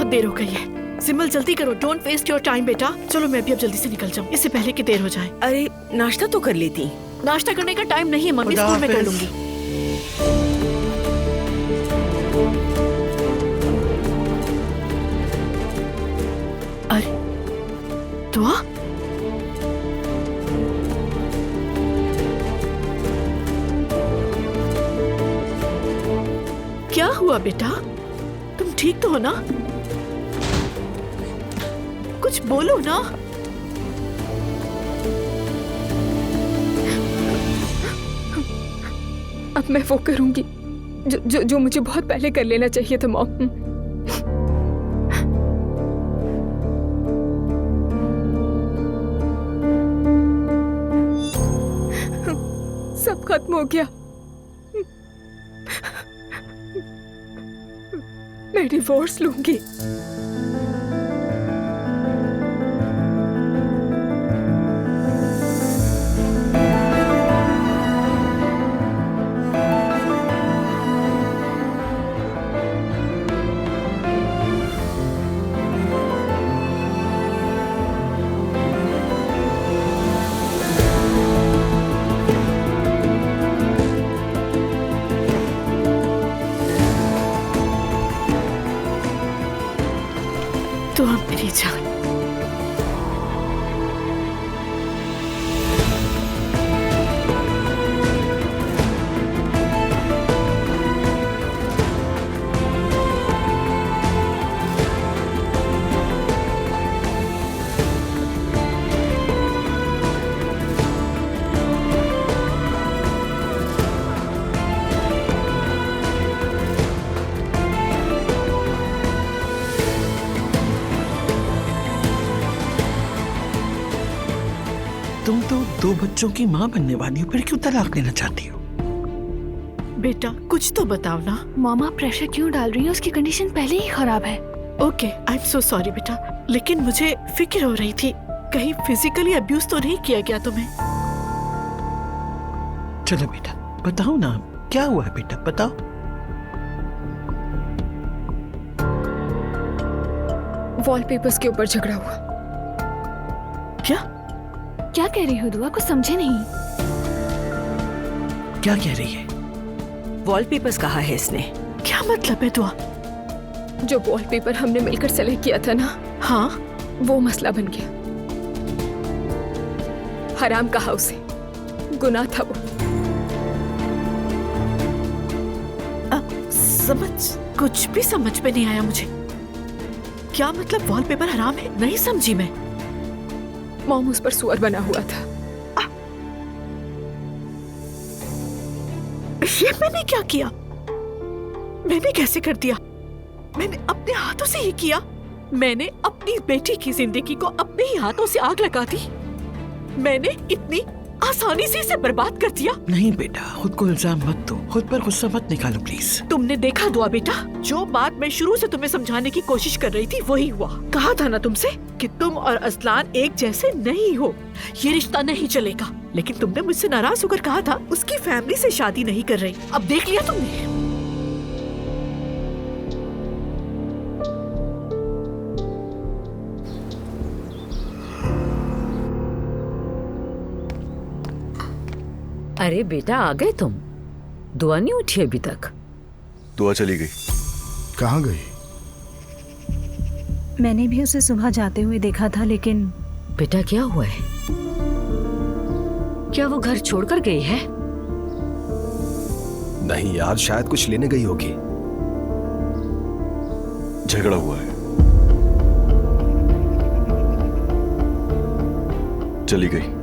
बहुत देर हो गई है। सिमल जल्दी करो, डोंट वेस्ट योर टाइम बेटा। चलो मैं भी अब जल्दी से निकल जाऊँ, इससे पहले कि देर हो जाए। अरे नाश्ता तो कर लेती। नाश्ता करने का टाइम नहीं है मम्मी, स्कूल में कर लूंगी। अरे दुआ, क्या हुआ बेटा? तुम ठीक तो हो ना? कुछ बोलो ना। अब मैं वो करूंगी जो मुझे बहुत पहले कर लेना चाहिए था मॉम। सब खत्म हो गया। मैं डिवोर्स लूंगी। तो अब मेरी जान, तुम तो 2 बच्चों की माँ बनने वाली हो, फिर क्यों तलाक लेना चाहती हो? बेटा कुछ तो बताओ ना। मामा प्रेशर क्यों डाल रही है? उसकी कंडीशन पहले ही खराब है। Okay, I am so sorry बेटा, लेकिन मुझे फिक्र हो रही थी कहीं फिजिकली अब्यूज तो नहीं किया गया तुम्हें। चलो बेटा बताओ ना, क्या हुआ है बेटा, बताओ। वॉलपेपर्स के ऊपर झगड़ा हुआ। क्या कह रही हो दुआ? कुछ समझे नहीं। क्या कह रही है? वॉलपेपर्स कहा है इसने। क्या मतलब है दुआ? जो वॉलपेपर हमने मिलकर सेलेक्ट किया था ना, हाँ वो मसला बन गया। हराम कहा उसे, गुनाह था वो। कुछ भी समझ में नहीं आया मुझे। क्या मतलब वॉलपेपर हराम है? नहीं समझी मैं। मॉम उस पर सुअर बना हुआ था। ये मैंने क्या किया? मैंने कैसे कर दिया? मैंने अपने हाथों से ही किया। मैंने अपनी बेटी की जिंदगी को अपने ही हाथों से आग लगा दी। मैंने इतनी आसानी से इसे बर्बाद कर दिया। नहीं बेटा, खुद को इल्जाम मत दो, खुद पर गुस्सा मत निकालो प्लीज। तुमने देखा दुआ बेटा, जो बात मैं शुरू से तुम्हें समझाने की कोशिश कर रही थी वही हुआ। कहा था ना तुमसे कि तुम और असलान एक जैसे नहीं हो, ये रिश्ता नहीं चलेगा। लेकिन तुमने मुझसे नाराज होकर कहा था उसकी फैमिली से शादी नहीं कर रही। अब देख लिया तुमने। अरे बेटा आ गए तुम? दुआ नहीं उठी अभी तक? दुआ चली गई। कहाँ गई? मैंने भी उसे सुबह जाते हुए देखा था, लेकिन बेटा क्या हुआ है? क्या वो घर छोड़कर गई है? नहीं यार, शायद कुछ लेने गई होगी। झगड़ा हुआ है, चली गई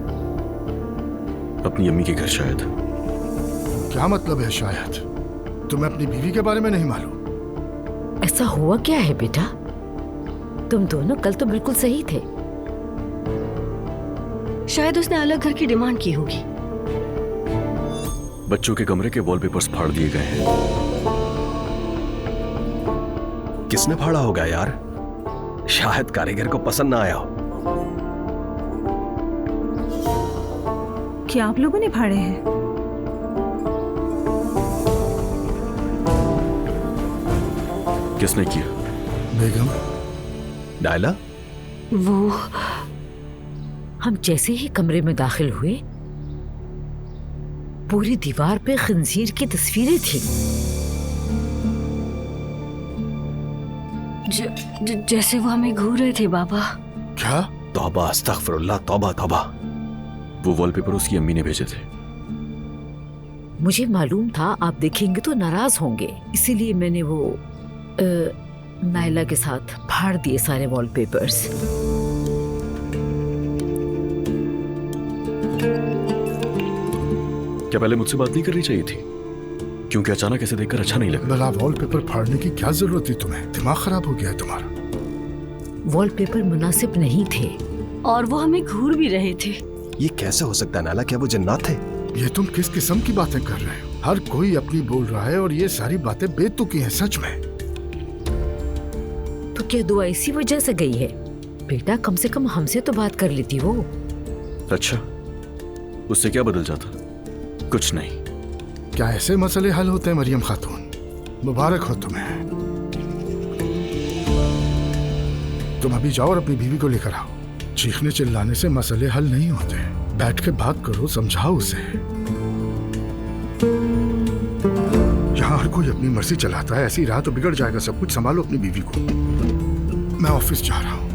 अपनी अम्मी के घर शायद। क्या मतलब है शायद? तुम्हें अपनी बीवी के बारे में नहीं मालूम? ऐसा हुआ क्या है बेटा? तुम दोनों कल तो बिल्कुल सही थे। शायद उसने अलग घर की डिमांड की होगी। बच्चों के कमरे के वॉलपेपर्स फाड़ दिए गए हैं। किसने फाड़ा होगा यार? शायद कारीगर को पसंद ना आया हो। क्या आप लोगों ने फाड़े हैं? किसने किया? बेगम, नायला, वो हम जैसे ही कमरे में दाखिल हुए, पूरी दीवार पे खंजीर की तस्वीरें थी। जैसे वो हमें घूर रहे थे बाबा। क्या? तौबा अस्तगफिरुल्लाह, तौबा तौबा। वो वॉलपेपर उसकी अम्मी ने भेजे थे। मुझे मालूम था आप देखेंगे तो नाराज होंगे, इसीलिए मैंने वो नायला के साथ फाड़ दिए सारे वॉलपेपर्स। क्या पहले मुझसे बात नहीं करनी चाहिए थी? क्योंकि अचानक ऐसे देखकर अच्छा नहीं लगा। भला वॉलपेपर फाड़ने की क्या जरूरत थी तुम्हें? दिमाग खराब हो गया है तुम्हारा। वॉलपेपर मुनासिब नहीं थे और वो हमें घूर भी रहे थे। ये कैसे हो सकता है नायला? क्या वो जिन्नात थे? ये तुम किस किस्म की बातें कर रहे हो? हर कोई अपनी बोल रहा है और ये सारी बातें बेतुकी हैं सच में। तो क्या दुआ इसी वजह से गई है? बेटा कम से कम हमसे तो बात कर लेती वो। अच्छा, उससे क्या बदल जाता? कुछ नहीं। क्या ऐसे मसले हल होते हैं मरियम खातून? मुबारक हो तुम्हें। तुम अभी जाओ और अपनी बीवी को लेकर आओ। चीखने चिल्लाने से मसले हल नहीं होते। बैठ के बात करो, समझाओ उसे। यहाँ हर कोई अपनी मर्जी चलाता है, ऐसी राह तो बिगड़ जाएगा सब कुछ। संभालो अपनी बीवी को। मैं ऑफिस जा रहा हूँ।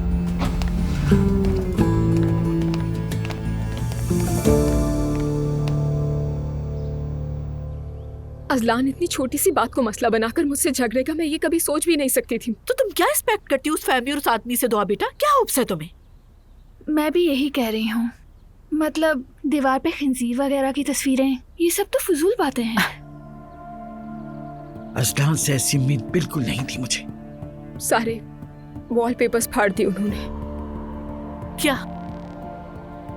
अजलान इतनी छोटी सी बात को मसला बनाकर मुझसे झगड़ेगा, मैं ये कभी सोच भी नहीं सकती थी। तो तुम क्या एक्सपेक्ट करती हो उस फैमिली और उस आदमी से? दुआ बेटा, क्या होप्स है तुम्हें? मैं भी यही कह रही हूँ। मतलब दीवार पे खंजीर वगैरह की तस्वीरें, ये सब तो फजूल बातें हैं। अजलान से ऐसी उम्मीद बिल्कुल नहीं थी मुझे। सारे वॉलपेपर्स फाड़ दिए उन्होंने। क्या?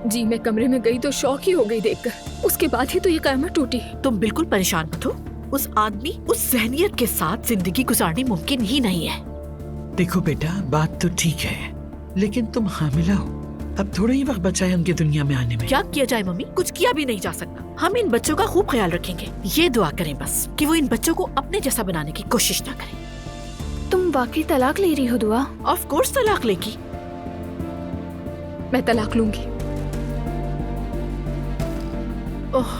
जी, मैं कमरे में गई तो शौक ही हो गई देखकर। उसके बाद ही तो ये कयामत टूटी। तुम बिल्कुल परेशान मत हो। उस आदमी, उस जहनियत के साथ जिंदगी गुजारनी मुमकिन ही नहीं है। देखो बेटा, बात तो ठीक है, लेकिन तुम हामिला हो। अब थोड़ा ही वक्त बचा है उनकी दुनिया में आने में। क्या किया जाए मम्मी? कुछ किया भी नहीं जा सकता। हम इन बच्चों का खूब ख्याल रखेंगे। ये दुआ करें बस कि वो इन बच्चों को अपने जैसा बनाने की कोशिश ना करें। तुम वाकई तलाक ले रही हो दुआ? ऑफ कोर्स तलाक लेगी। मैं तलाक लूंगी। ओह,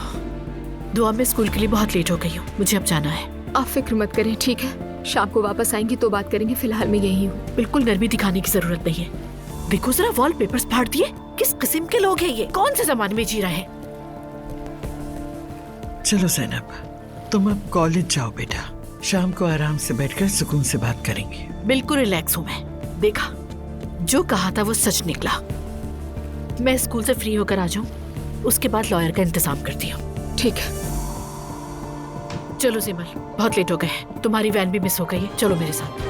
दुआ में स्कूल के लिए बहुत लेट हो गई हूँ, मुझे अब जाना है। आप फिक्र मत करें, ठीक है? शाम को वापस आएंगी तो बात करेंगे, फिलहाल मैं यही हूँ। बिल्कुल नरमी दिखाने की जरूरत नहीं है। देखो जरा, वॉलपेपर्स फाड़ दिए। किस किस्म के लोग हैं ये? कौन से जमाने में जी रहे हैं? चलो ज़ैनब, तुम अब कॉलेज जाओ बेटा। शाम को आराम से बैठकर सुकून से बात करेंगे। बिल्कुल रिलैक्स हूँ मैं। देखा, जो कहा था वो सच निकला। मैं स्कूल से फ्री होकर आ जाऊँ, उसके बाद लॉयर का इंतजाम करती हूँ। ठीक है। चलो सिमर, बहुत लेट हो गए। तुम्हारी वैन भी मिस हो गई है। चलो मेरे साथ।